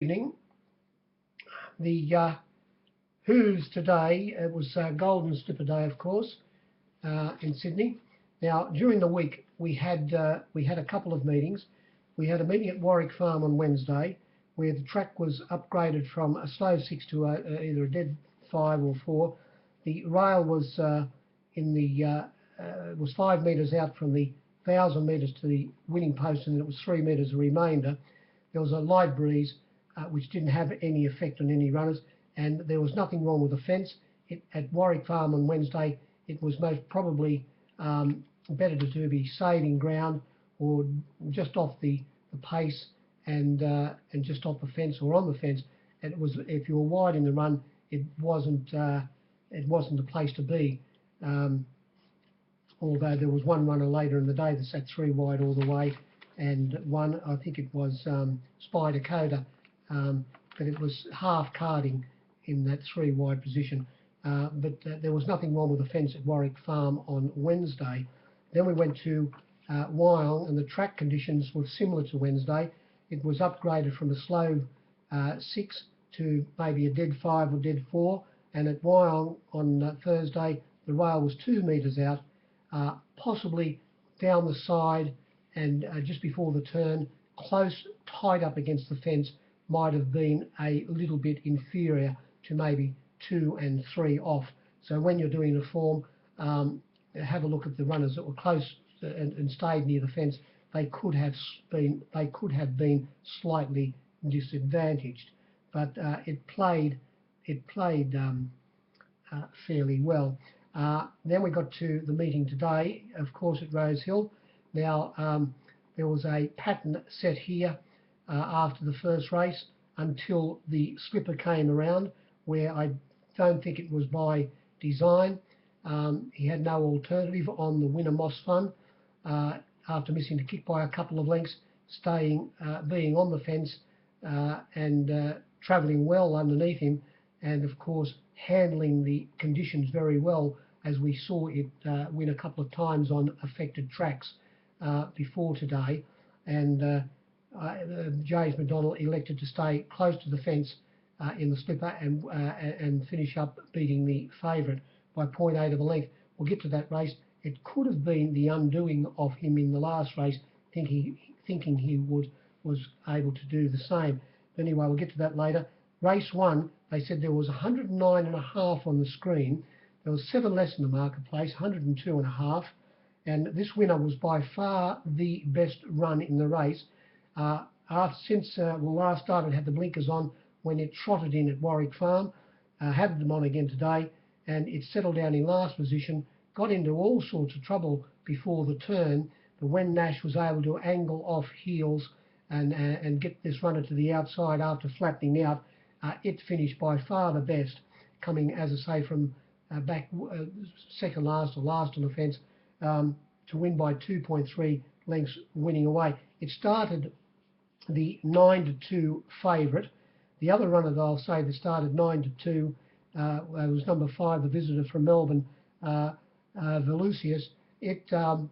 Evening. The Who's today, it was Golden Slipper Day, of course, in Sydney. Now, during the week, we had a couple of meetings. We had a meeting at Warwick Farm on Wednesday, where the track was upgraded from a slow 6 to either a dead 5 or 4. The rail was was 5 metres out from the 1,000 metres to the winning post, and it was 3 metres the remainder. There was a light breeze, which didn't have any effect on any runners, and there was nothing wrong with the fence. At Warwick Farm on Wednesday, it was most probably better to be saving ground or just off the pace and just off the fence or on the fence. And it was, if you were wide in the run, it wasn't the place to be. Although there was one runner later in the day that sat 3 wide all the way, and one, I think it was Spider Coda, but it was half carding in that 3 wide position. But there was nothing wrong with the fence at Warwick Farm on Wednesday. Then we went to Wyong, and the track conditions were similar to Wednesday. It was upgraded from a slow 6 to maybe a dead 5 or dead 4, and at Wyong on Thursday the rail was 2 metres out, possibly down the side and just before the turn, close, tight up against the fence, might have been a little bit inferior to maybe 2 and 3 off. So when you're doing the form, have a look at the runners that were close and stayed near the fence. They could have been slightly disadvantaged, but it played fairly well. Then we got to the meeting today, of course, at Rosehill. Now, there was a pattern set here after the first race until the slipper came around, where I don't think it was by design. He had no alternative on the winner Moss Fun after missing the kick by a couple of lengths, being on the fence and travelling well underneath him, and of course handling the conditions very well, as we saw it win a couple of times on affected tracks before today. And James McDonald elected to stay close to the fence in the slipper and finish up beating the favourite by 0.8 of a length. We'll get to that race. It could have been the undoing of him in the last race, thinking he was able to do the same. But anyway, we'll get to that later. Race 1, they said there was 109.5 on the screen. There was 7 less in the marketplace, 102.5. And this winner was by far the best run in the race. Since last started, had the blinkers on when it trotted in at Warwick Farm, had them on again today, and it settled down in last position, got into all sorts of trouble before the turn, but when Nash was able to angle off heels and get this runner to the outside after flattening out, it finished by far the best, coming, as I say, from back second last or last on the fence, to win by 2.3 lengths, winning away. It started the 9-2 favourite. The other runner that I'll say that started 9-2 was number 5, the visitor from Melbourne, Velusius. It was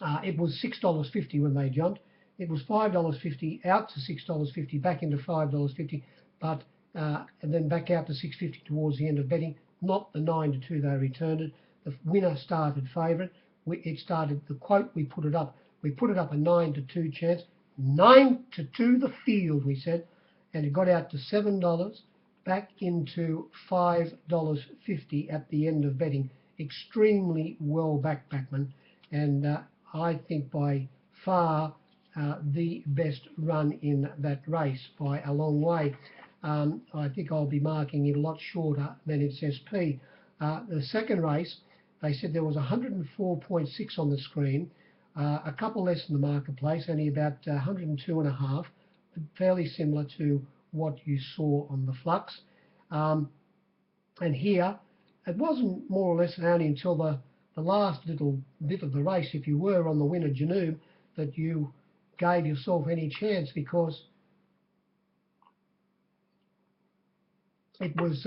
$6.50 when they jumped. It was $5.50 out to $6.50, back into $5.50, but and then back out to $6.50 towards the end of betting. Not the 9-2 they returned it. The winner started favourite. It started, the quote, we put it up a 9-2 chance. 9-2 the field, we said, and it got out to $7, back into $5.50 at the end of betting. Extremely well backed backman, and I think by far the best run in that race by a long way. I think I'll be marking it a lot shorter than its SP. The second race, they said there was 104.6 on the screen, a couple less in the marketplace, only about 102.5, fairly similar to what you saw on the flux. And here, it wasn't more or less only until the last little bit of the race, if you were on the winner Janoob, that you gave yourself any chance, because it was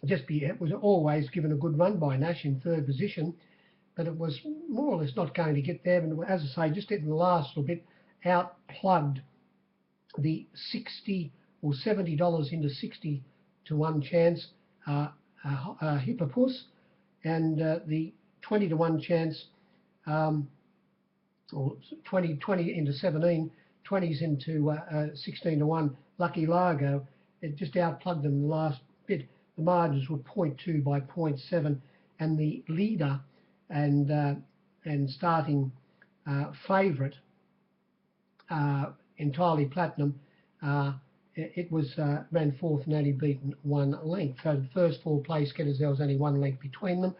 it was always given a good run by Nash in 3rd position, but it was more or less not going to get there. And as I say, just in the last little bit, outplugged the 60 or $70 into 60 to 1 chance Hippopus, and the 20 to 1 chance, or 20 into 17, 20s into 16 to 1 Lucky Largo. It just outplugged them in the last bit. The margins were 0.2 by 0.7, and the leader and starting favourite, Entirely Platinum, it was ran fourth and only beaten 1 length. So the first 4 place getters, there was only 1 length between them.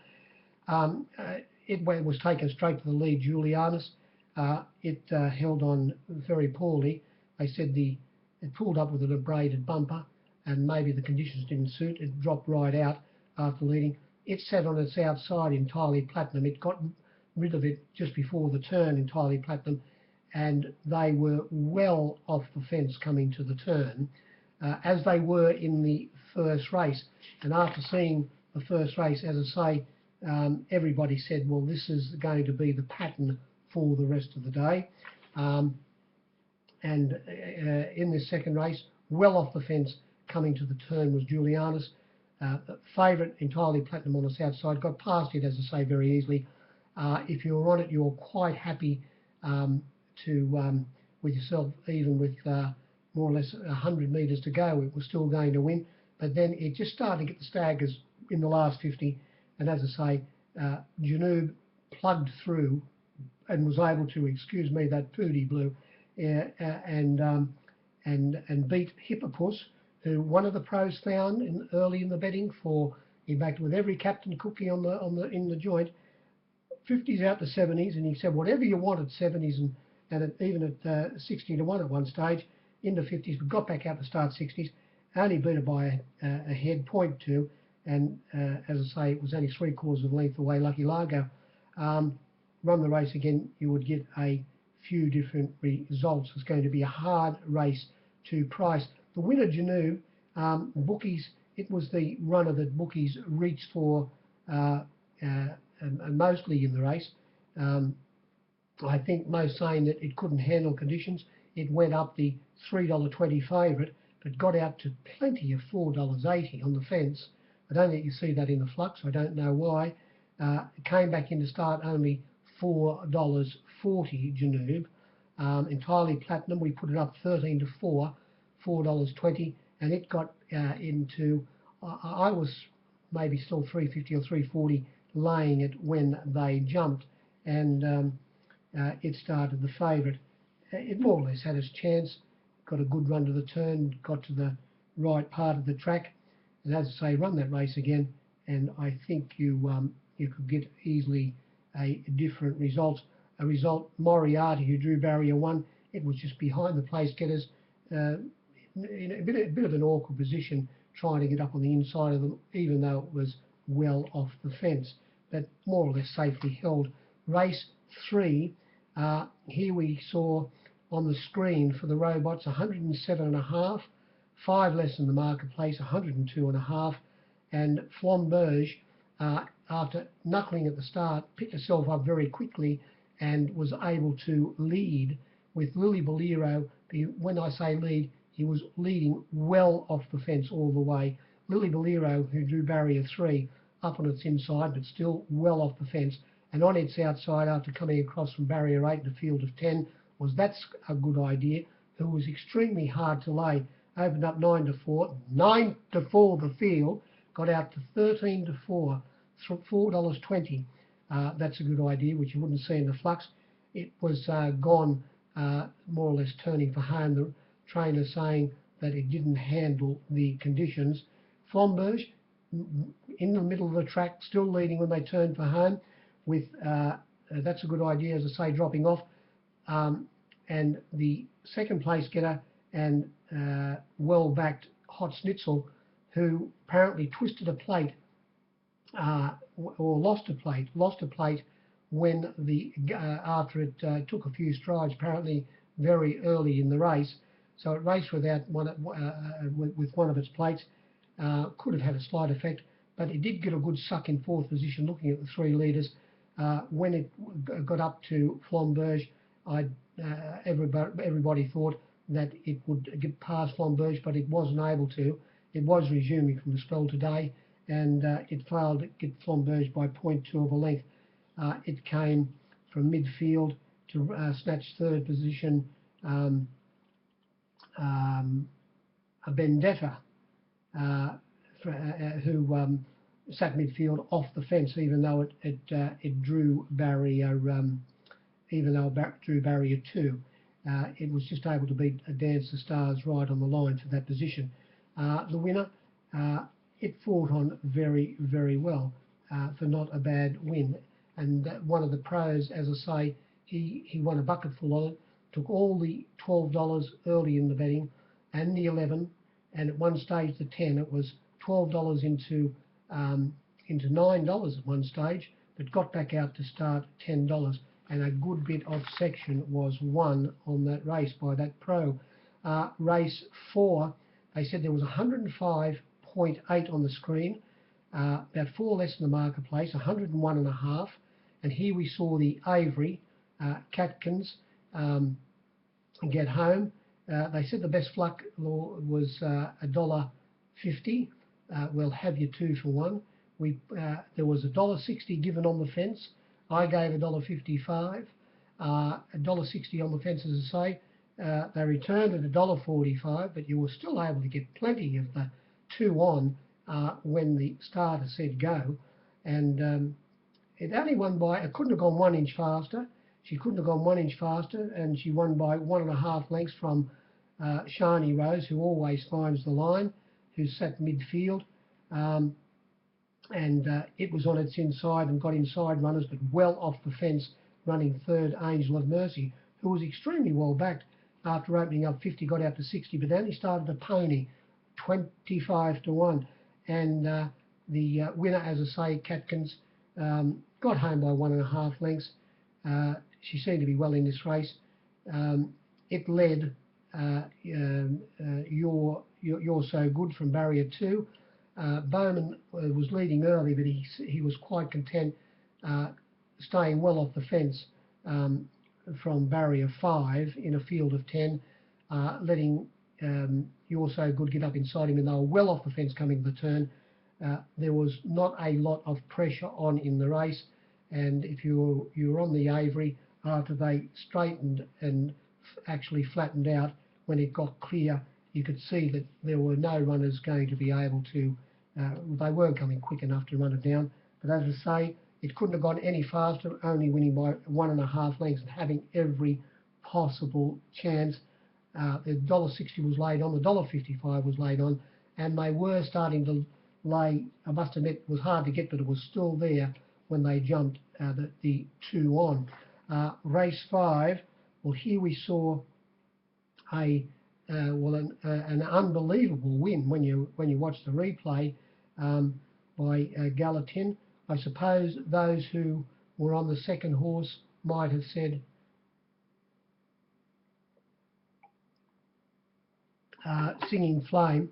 It was taken straight to the lead, Julianus. It held on very poorly. They said it pulled up with an abraded bumper, and maybe the conditions didn't suit. It dropped right out after leading. It sat on its outside, Entirely Platinum. It got rid of it just before the turn, Entirely Platinum, and they were well off the fence coming to the turn, as they were in the first race. And after seeing the first race, as I say, everybody said, well, this is going to be the pattern for the rest of the day. And in this second race, well off the fence coming to the turn was Julianus. Favourite, Entirely Platinum on its outside, got past it, as I say, very easily. If you're on it, you're quite happy with yourself, even with more or less 100 metres to go, it was still going to win. But then it just started to get the staggers in the last 50, and as I say, Janoob plugged through and was able to, excuse me, that Pooty Blue, and beat Hippopus, who one of the pros found early in the betting for. He backed with every Captain Cookie in the joint, 50s out to 70s, and he said whatever you want at 70s and even at 60 to 1 at one stage, into 50s, but got back out to start 60s, only beat it by a head, 0.2, and as I say, it was only 3/4 of a length away, Lucky Largo. Run the race again, you would get a few different results. It's going to be a hard race to price. The winner, Janoob, bookies, it was the runner that bookies reached for mostly in the race. I think most saying that it couldn't handle conditions. It went up the $3.20 favourite, but got out to plenty of $4.80 on the fence. I don't think you see that in the flux. I don't know why. It came back in to start only $4.40, Janoob. Entirely Platinum, we put it up 13 to 4, $4.20, and it got into, I was maybe still $3.50 or $3.40 laying it when they jumped, and it started the favourite. It more or less had its chance, got a good run to the turn, got to the right part of the track, and as I say, run that race again, and I think you could get easily a different result. A result, Moriarty, who drew barrier 1, it was just behind the place getters, in a bit of an awkward position, trying to get up on the inside of them, even though it was well off the fence, but more or less safely held. Race 3, here we saw on the screen for the robots 107.5, 5 less than the marketplace, 102.5, and Flamberge, after knuckling at the start, picked herself up very quickly and was able to lead with Lily Bolero. When I say lead, he was leading well off the fence all the way. Lily Bolero, who drew barrier 3, up on its inside, but still well off the fence, and on its outside after coming across from barrier 8 in a field of 10 was That's a Good Idea, who was extremely hard to lay. Opened up 9 to 4, 9 to 4 the field, got out to 13 to 4, $4.20. That's a Good Idea, which you wouldn't see in the flux. It was gone, more or less turning for home. The trainer saying that it didn't handle the conditions. Flamberge, in the middle of the track, still leading when they turned for home, with That's a Good Idea, as I say, dropping off. And the second place getter and well-backed Hot Schnitzel, who apparently twisted a plate or lost a plate when after it took a few strides, apparently very early in the race. So it raced without with one of its plates. Could have had a slight effect, but it did get a good suck in fourth position. Looking at the 3 leaders, when it got up to Flamberge, everybody thought that it would get past Flamberge, but it wasn't able to. It was resuming from the spell today, and it failed to get Flamberge by 0.2 of a length. It came from midfield to snatch third position a Vendetta, who sat midfield off the fence, even though it drew barrier, drew barrier 2. It was just able to beat Dance the Stars right on the line for that position. The winner, it fought on very, very well for not a bad win. And one of the pros, as I say, he won a bucketful on it, took all the $12 early in the betting and the 11, and at one stage the 10. It was $12 into $9 at one stage, but got back out to start $10, and a good bit of section was won on that race by that pro. Race 4, they said there was 105.8 on the screen, about 4 less than the marketplace, 101.5, and here we saw the Avery Catkins get home. They said the best luck was $1.50. We'll have you 2 for 1. There was $1.60 given on the fence. I gave $1.55. $1.60 on the fence, as I say. They returned at $1.45, but you were still able to get plenty of the 2 on when the starter said go. And it only won by, it couldn't have gone 1 inch faster. She couldn't have gone 1 inch faster, and she won by 1.5 lengths from Shani Rose, who always finds the line, who sat midfield. It was on its inside and got inside runners, but well off the fence, running third, Angel of Mercy, who was extremely well backed after opening up 50, got out to 60, but only started to pony 25 to 1. And the winner, as I say, Catkins, got home by 1.5 lengths. She seemed to be well in this race. It led You're So Good from barrier 2. Bowman was leading early, but he was quite content staying well off the fence from barrier 5 in a field of 10, letting You're So Good get up inside him, and they were well off the fence coming to the turn. There was not a lot of pressure on in the race, and if you were on the Avery, after they straightened and actually flattened out, when it got clear, you could see that there were no runners going to be able to, they weren't coming quick enough to run it down. But as I say, it couldn't have gone any faster, only winning by 1.5 lengths and having every possible chance. The $1.60 was laid on, the $1.55 was laid on, and they were starting to lay, I must admit, it was hard to get, but it was still there when they jumped the 2 on. Race 5, well, here we saw an unbelievable win when you watch the replay by Gallatin. I suppose those who were on the second horse might have said Singing Flame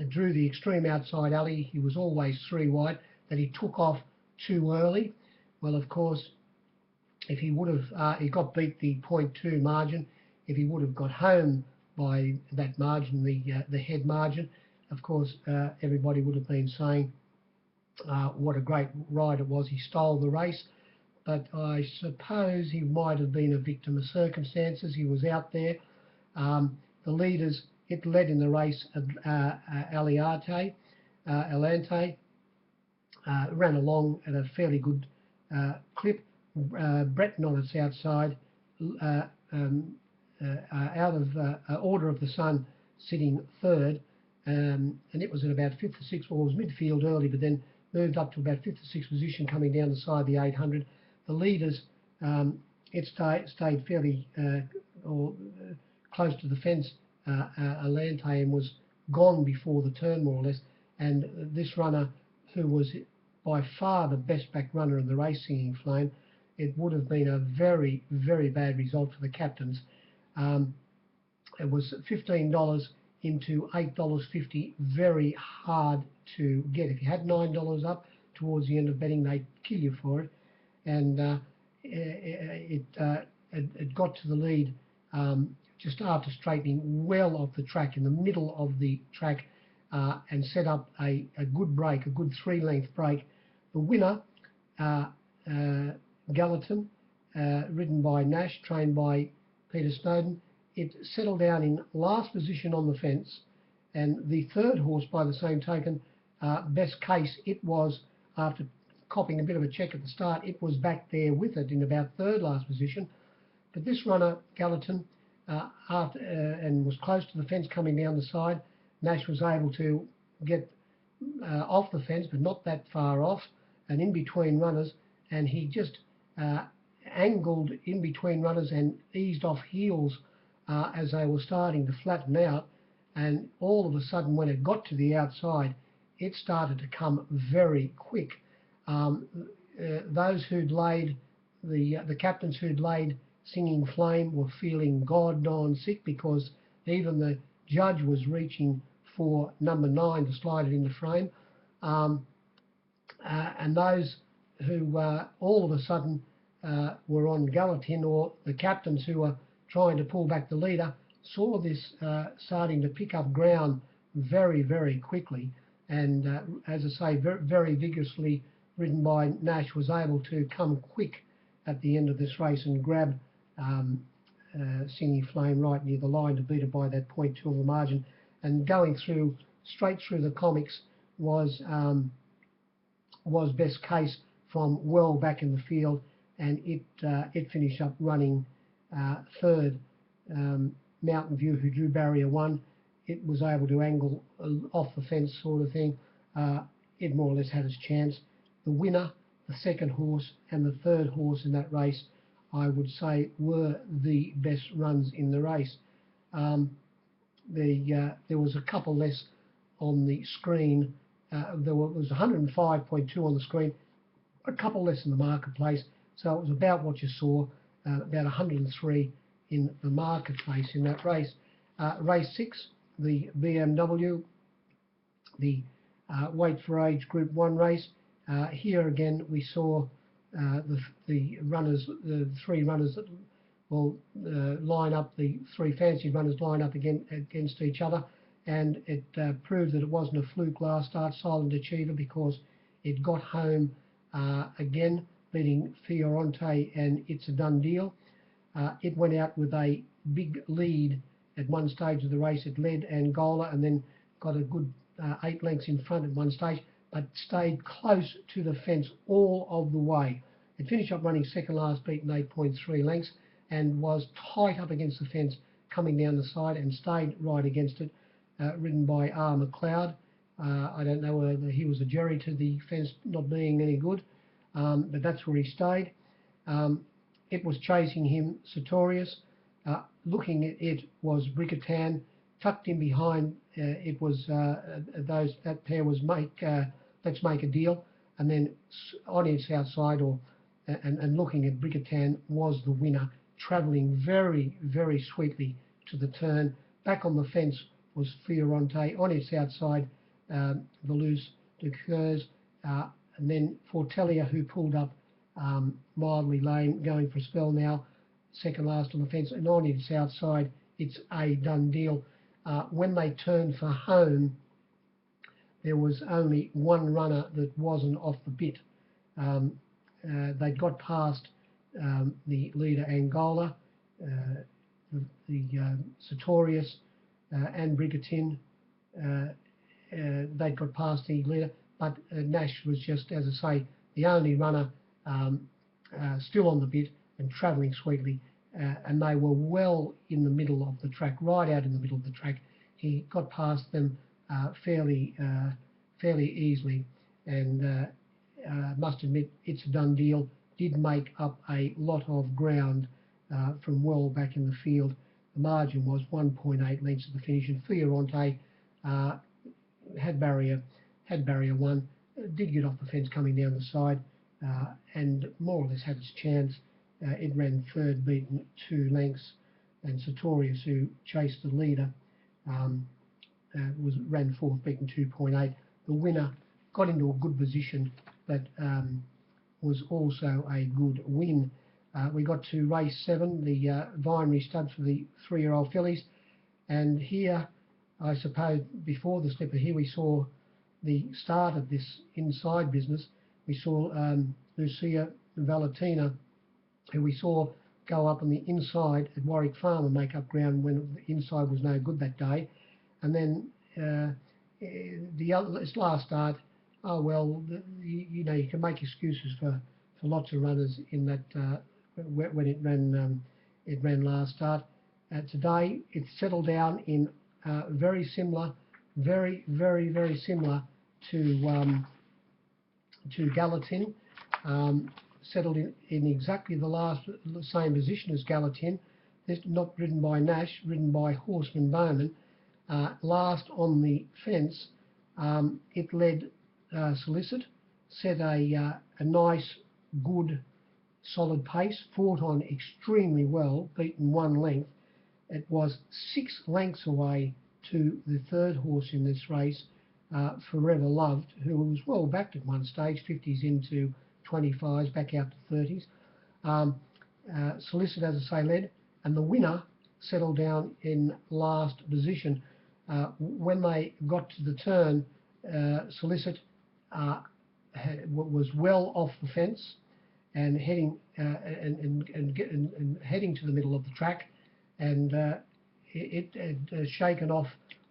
drew the extreme outside alley. He was always 3 wide, that he took off too early. Well, of course, if he would have, he got beat the 0.2 margin. If he would have got home by that margin, the head margin, of course, everybody would have been saying what a great ride it was. He stole the race, but I suppose he might have been a victim of circumstances. He was out there. The leaders, it led in the race, Alante, ran along at a fairly good clip. Breton on its outside, out of Order of the Sun sitting third, and it was at about 5th or 6th, well, it was midfield early, but then moved up to about 5th or 6th position coming down the side of the 800. The leaders, it stayed fairly close to the fence, Alante, and was gone before the turn, more or less. And this runner, who was by far the best back runner in the race, Singing Flame, it would have been a very, very bad result for the captains. It was $15 into $8.50, very hard to get. If you had $9 up towards the end of betting, they'd kill you for it. And it got to the lead just after straightening well off the track, in the middle of the track, and set up a good break, a good 3-length break. The winner, Gallatin, ridden by Nash, trained by Peter Snowden, it settled down in last position on the fence. And the third horse, by the same token, Best Case, it was, after copping a bit of a check at the start, it was back there with it in about third last position. But this runner, Gallatin, and was close to the fence coming down the side. Nash was able to get off the fence, but not that far off, and in between runners, and he just angled in between runners and eased off heels as they were starting to flatten out. And all of a sudden, when it got to the outside, it started to come very quick. Those who'd laid, the captains who'd laid Singing Flame were feeling god-darn sick, because even the judge was reaching for number 9 to slide it into frame. And those who all of a sudden were on Gallatin, or the captains who were trying to pull back the leader, saw this starting to pick up ground very, very quickly. And as I say, very, very vigorously ridden by Nash, was able to come quick at the end of this race and grab Singing Flame right near the line to beat it by that 0.2 of a margin. And going through, straight through the comics, was Best Case from well back in the field, and it finished up running third. Mountain View, who drew barrier 1, it was able to angle off the fence sort of thing. It more or less had its chance. The winner, the second horse, and the third horse in that race, I would say, were the best runs in the race. There was a couple less on the screen. There was 105.2 on the screen, a couple less in the marketplace, so it was about what you saw, about 103 in the marketplace in that race. Race 6, the BMW, the Weight for Age Group 1 race. Here again we saw the runners, the 3 runners that will line up, the 3 fancied runners line up against each other, and it proved that it wasn't a fluke last start, Silent Achiever, because it got home again, beating Fioronte and It's a Done Deal. It went out with a big lead at one stage of the race. It led Angola and then got a good 8 lengths in front at one stage, but stayed close to the fence all of the way. It finished up running second last, beaten 8.3 lengths, and was tight up against the fence coming down the side, and stayed right against it, ridden by R. McLeod. I don't know whether he was a jury to the fence not being any good, but that's where he stayed. It was chasing him, Sartorius. Looking at it was Brigatan. Tucked in behind it was that pair was Let's Make a Deal, and then on its outside, and looking at Brigatan, was the winner, travelling very, very sweetly to the turn. Back on the fence was Fioronte. On its outside, Velouz de Coeurs, and then Fortelia, who pulled up mildly lame, going for a spell now, second last on the fence, and on its outside, It's a Done Deal. When they turned for home, there was only one runner that wasn't off the bit. They'd got past the leader Angola, the Sartorius and Brigatan. They'd got past the leader, but Nash was just, as I say, the only runner still on the bit and travelling sweetly. And they were well in the middle of the track, right out in the middle of the track. He got past them fairly easily, and must admit, It's a Done Deal did make up a lot of ground from well back in the field. The margin was 1.8 lengths at the finish, and Fioronte had barrier 1, did get off the fence coming down the side, and more or less had its chance. It ran third, beaten 2 lengths, and Sartorius, who chased the leader, ran fourth, beaten 2.8. The winner got into a good position, but was also a good win. We got to race 7, the Vinery stud for the 3-year-old fillies, and here, I suppose, before the slipper, here we saw the start of this inside business. We saw Lucia Valentina, who we saw go up on the inside at Warwick Farm and make up ground when the inside was no good that day. And then this last start, oh well, you know, you can make excuses for lots of runners in that when it ran last start. Today it's settled down in very similar, very similar to Gallatin. Settled in exactly the same position as Gallatin. This not ridden by Nash, ridden by Horseman Bowman. Last on the fence, it led Solicit, set a nice, good, solid pace, fought on extremely well, beaten 1 length. It was 6 lengths away to the 3rd horse in this race, Forever Loved, who was well backed at one stage, 50s into 25s, back out to 30s. Solicit, as I say, led, and the winner settled down in last position. When they got to the turn, Solicit was well off the fence and heading heading to the middle of the track, and it had shaken off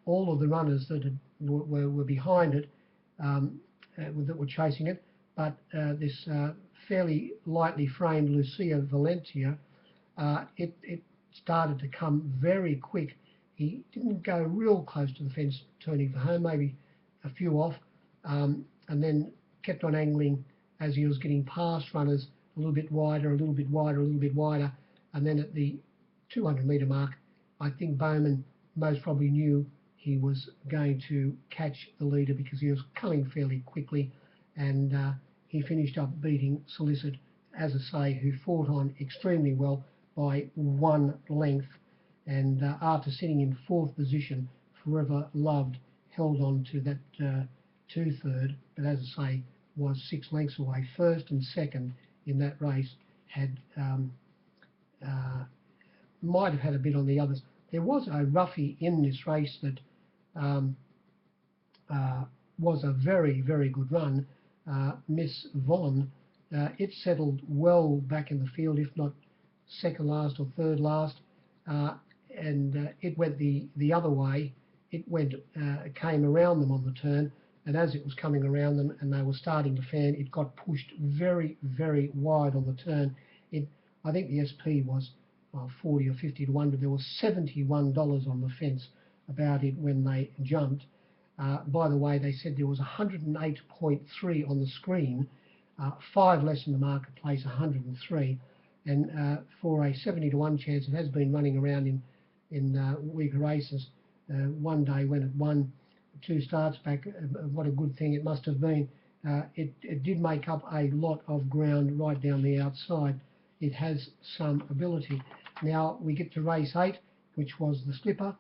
all of the runners that were behind it, that were chasing it. But this fairly lightly framed Lucia Valentina, it started to come very quick. He didn't go real close to the fence turning for home, maybe a few off, and then kept on angling as he was getting past runners, a little bit wider, a little bit wider, a little bit wider, and then at the 200-metre mark, I think Bowman most probably knew he was going to catch the leader because he was coming fairly quickly, and he finished up beating Solicit, as I say, who fought on extremely well by 1 length. And after sitting in 4th position, Forever Loved held on to that 2/3, but as I say, was 6 lengths away. 1st and 2nd in that race had might have had a bit on the others. There was a roughie in this race that was a very good run, Miss Von. It settled well back in the field, if not 2nd last or 3rd last, and it went the other way. It came around them on the turn, and as it was coming around them and they were starting to fan, it got pushed very wide on the turn. I think the SP was 40 or 50 to 1, but there was $71 on the fence about it when they jumped. By the way, they said there was 108.3 on the screen, 5 less in the marketplace, 103. And for a 70 to 1 chance, it has been running around in weaker races. One day when it won 2 starts back, what a good thing it must have been. It did make up a lot of ground right down the outside. It has some ability. Now we get to race 8, which was the slipper,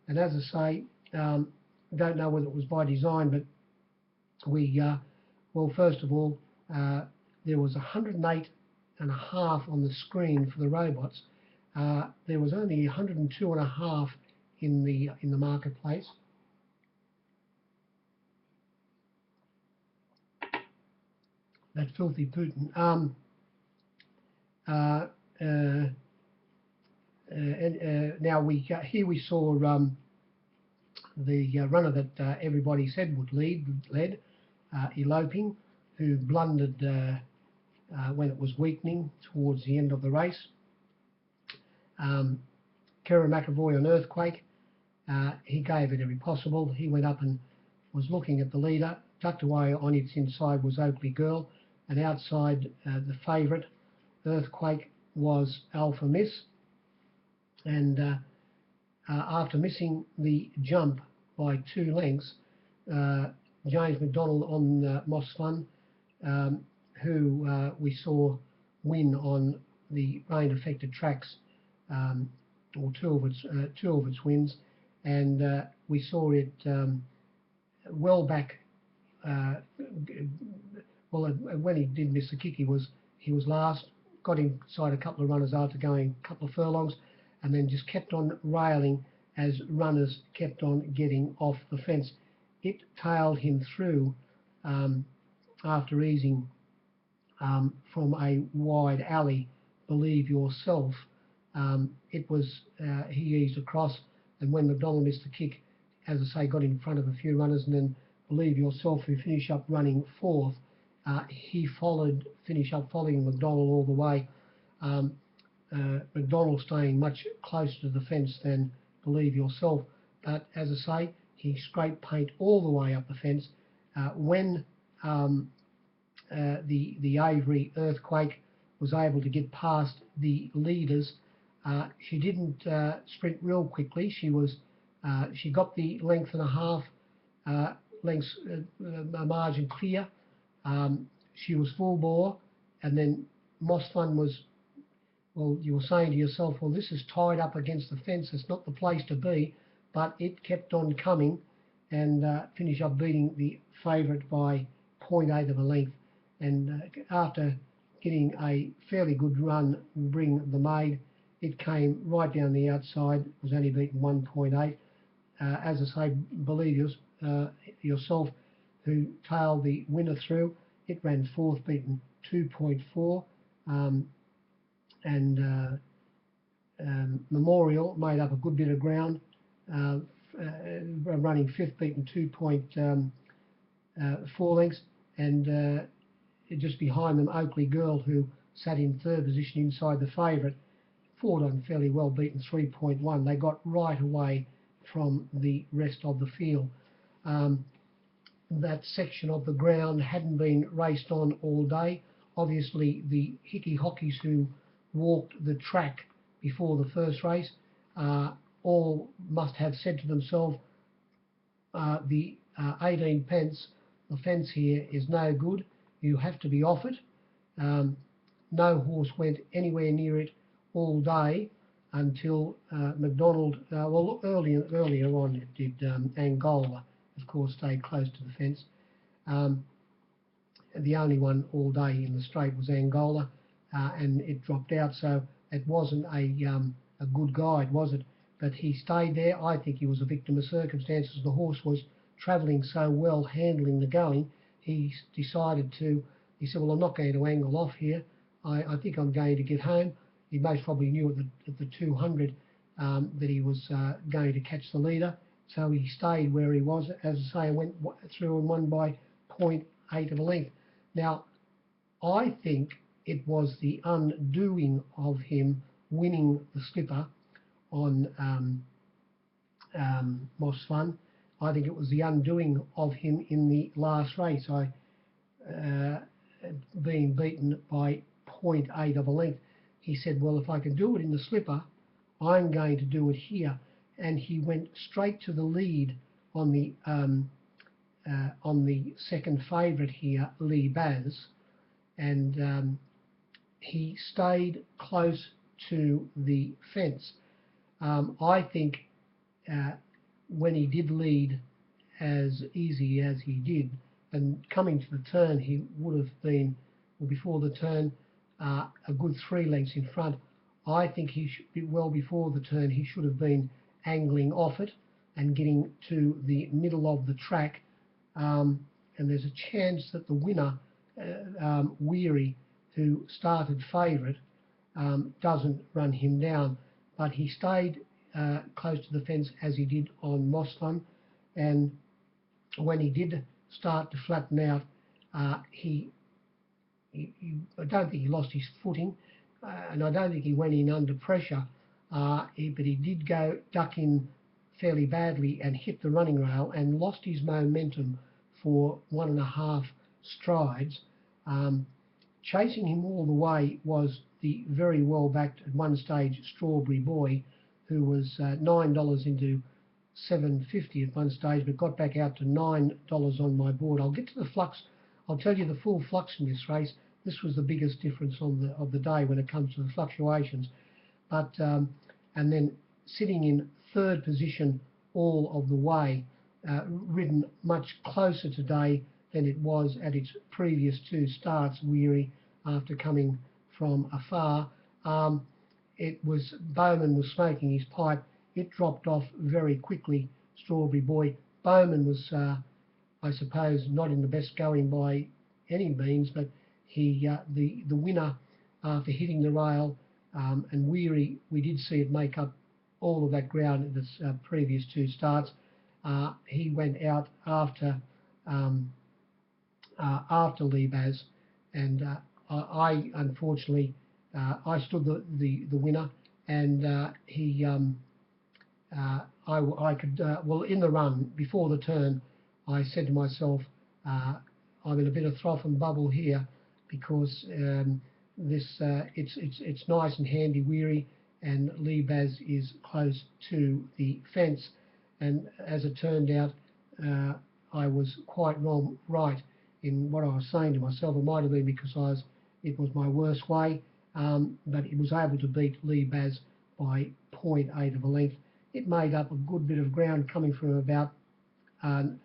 and as I say, don't know whether it was by design, but we well, first of all, there was 108.5 on the screen for the robots. There was only 102.5 in the marketplace. That filthy Putin. Now here we saw the runner that everybody said would led Eloping, who blundered when it was weakening towards the end of the race. Kerry McAvoy on Earthquake, he gave it every possible. He went up and was looking at the leader. Tucked away on its inside was Oakley Girl, and outside the favourite Earthquake was Alpha Miss. And after missing the jump by 2 lengths, James McDonald on Moss Fun, who we saw win on the rain-affected tracks, or two of its wins, and we saw it well back. Well, when he did miss the kick, he was last, got inside a couple of runners after going a couple of furlongs, and then just kept on railing as runners kept on getting off the fence. It tailed him through after easing from a wide alley, Believe Yourself. He eased across, and when McDonald missed the kick, as I say, got in front of a few runners, and then Believe Yourself, who finished up running fourth, he finished up following McDonald all the way. McDonald staying much closer to the fence than Believe Yourself, but as I say, he scraped paint all the way up the fence. When the Avery Earthquake was able to get past the leaders, she didn't sprint real quickly. She got the length and a half margin clear. She was full bore, and then Moss Fun was, well, you were saying to yourself, well, this is tied up against the fence, it's not the place to be, but it kept on coming and finished up beating the favourite by 0.8 of a length. And after getting a fairly good run, Bring the Maid, it came right down the outside, was only beaten 1.8. As I say, Believe Yourself, who tailed the winner through, it ran fourth, beaten 2.4. Memorial made up a good bit of ground, running fifth, beaten 2.4 lengths, and just behind them, Oakley Girl, who sat in third position inside the favourite, fought on fairly well, beaten 3.1. They got right away from the rest of the field. That section of the ground hadn't been raced on all day. Obviously, the Hickey Hockeys who walked the track before the first race all must have said to themselves, the 18 pence, the fence here is no good, you have to be off it. No horse went anywhere near it all day until McDonald, well, earlier on it did. Angola, of course, stayed close to the fence. The only one all day in the straight was Angola, and it dropped out, so it wasn't a good guide, was it? But he stayed there. I think he was a victim of circumstances. The horse was travelling so well, handling the going, he decided to, he said, well, I'm not going to angle off here. I think I'm going to get home. He most probably knew at the 200 that he was going to catch the leader, so he stayed where he was, as I say, and went through and won by 0.8 of a length. Now, I think it was the undoing of him winning the slipper on Moss Fun. I think it was the undoing of him in the last race, being beaten by 0.8 of a length. He said, well, if I can do it in the slipper, I'm going to do it here. And he went straight to the lead on the second favourite here, Lee Baz, and he stayed close to the fence. I think when he did lead as easy as he did, and coming to the turn, he would have been, well, before the turn, a good 3 lengths in front. I think he should be, well before the turn, he should have been angling off it and getting to the middle of the track. And there's a chance that the winner, Weary, who started favourite, doesn't run him down. But he stayed close to the fence as he did on Moss Fun, and when he did start to flatten out, I don't think he lost his footing, and I don't think he went in under pressure, but he did go duck in fairly badly and hit the running rail and lost his momentum for 1.5 strides. Chasing him all the way was the very well backed at one stage Strawberry Boy, who was $9 into $7.50 at one stage, but got back out to $9 on my board. I'll get to the flux. I'll tell you the full flux in this race. This was the biggest difference of the day when it comes to the fluctuations. But and then sitting in third position all of the way, ridden much closer today than it was at its previous 2 starts, Weary, after coming from afar. Bowman was smoking his pipe. It dropped off very quickly, Strawberry Boy. Bowman was, I suppose, not in the best going by any means, but he, the winner after hitting the rail, and Weary, we did see it make up all of that ground in the previous two starts. He went out after Lee Baz, and I unfortunately I stood the winner, and I could well, in the run before the turn, I said to myself, I'm in a bit of froth and bubble here, because it's nice and handy Weary, and Lee Baz is close to the fence, and as it turned out, I was quite right in what I was saying to myself. It might have been because it was my worst way, but it was able to beat Lee Baz by 0.8 of a length. It made up a good bit of ground coming from about 8th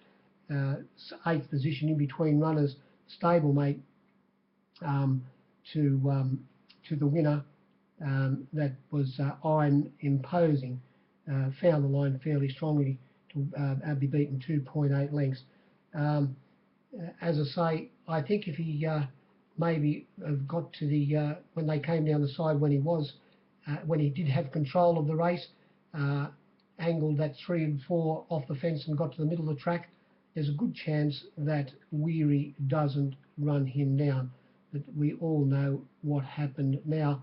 position in between runners, stablemate to the winner. That was I'm Imposing. Found the line fairly strongly to be beaten 2.8 lengths. As I say, I think if he maybe got to the when they came down the side, when he did have control of the race, angled that 3 and 4 off the fence and got to the middle of the track, there's a good chance that Weary doesn't run him down. But we all know what happened now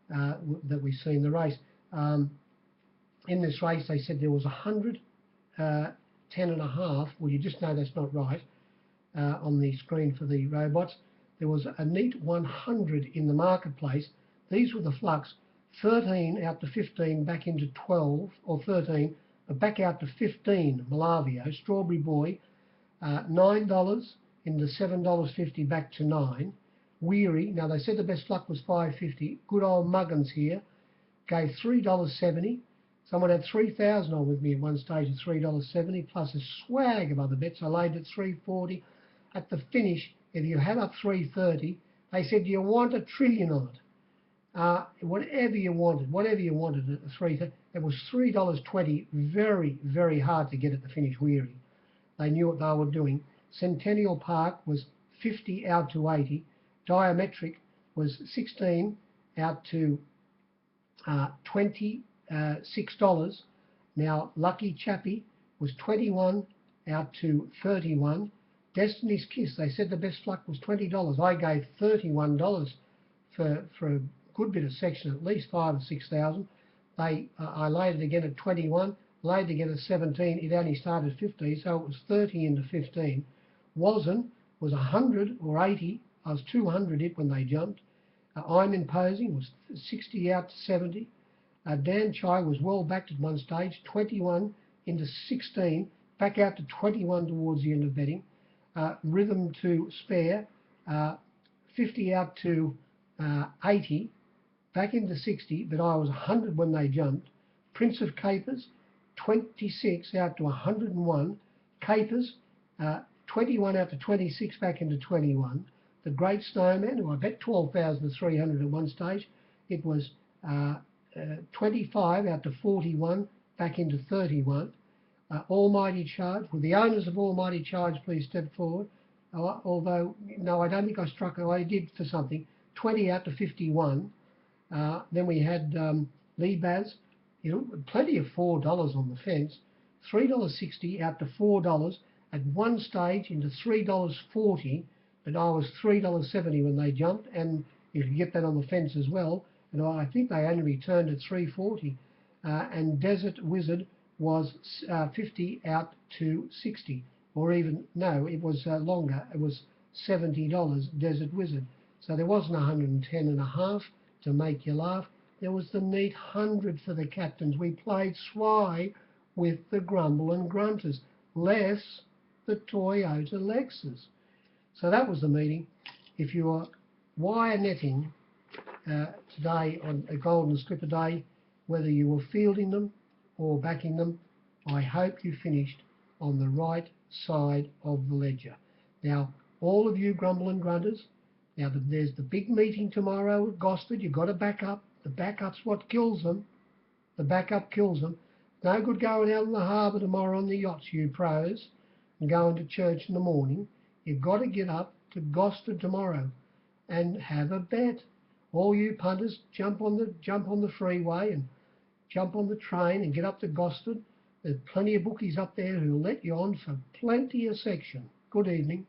that we've seen the race. In this race, they said there was 100, 10.5. Well, you just know that's not right on the screen for the robots. There was a neat 100 in the marketplace. These were the flux. 13 out to 15 back into 12, or 13, but back out to 15, Malavio, Strawberry Boy, $9 into $7.50 back to 9. Weary, now they said the best luck was $5.50. Good old Muggins here gave $3.70. Someone had 3,000 on with me at one stage at $3.70, plus a swag of other bets. I laid at $3.40. At the finish, if you had up $3.30, they said, do you want $1 trillion on it? Whatever you wanted at the $3.30. It was $3.20. Very, very hard to get at the finish, Weary. They knew what they were doing. Centennial Park was 50 out to 80. Diametric was 16 out to $26. Now, Lucky Chappie was 21 out to 31. Destiny's Kiss, they said the best luck was $20. I gave $31 for a good bit of section, at least 5,000 or 6,000. I laid it again at 21, laid it again at 17. It only started at 15, so it was 30 into 15. Wasn't was 100 or 80. I was 200 it when they jumped. I'm Imposing was 60 out to 70. Dan Chai was well backed at one stage, 21 into 16, back out to 21 towards the end of betting. Rhythm to Spare, 50 out to 80, back into 60, but I was 100 when they jumped. Prince of Capers, 26 out to 101. Capers, 21 out to 26, back into 21. The Great Snowman, who I bet 12,300 at one stage, it was 25 out to 41, back into 31. Almighty Charge. Will the owners of Almighty Charge please step forward? Although, no, I don't think I struck it. I did for something. 20 out to 51. Then we had Lee Baz. Plenty of $4 on the fence. $3.60 out to $4. At one stage into $3.40. But I was $3.70 when they jumped. And you could get that on the fence as well. And I think they only returned at $3.40. And Desert Wizard was 50 out to 60, or even, no, it was longer. It was $70, Desert Wizard. So there wasn't 110.5 to make you laugh. There was the neat 100 for the captains. We played Swy with the Grumble and Grunters, less the Toyota Lexus. So that was the meeting. If you are wire netting today on a Golden Slipper Day, whether you were fielding them or backing them, I hope you finished on the right side of the ledger. Now, all of you Grumble and Grunters, Now, there's the big meeting tomorrow at Gosford. You've got to back up. The backup's what kills them. The backup kills them. No good going out in the harbour tomorrow on the yachts, you pros, and going to church in the morning. You've got to get up to Gosford tomorrow and have a bet. All you punters, jump on the freeway and jump on the train and get up to Gosford. There's plenty of bookies up there who'll let you on for plenty of section. Good evening.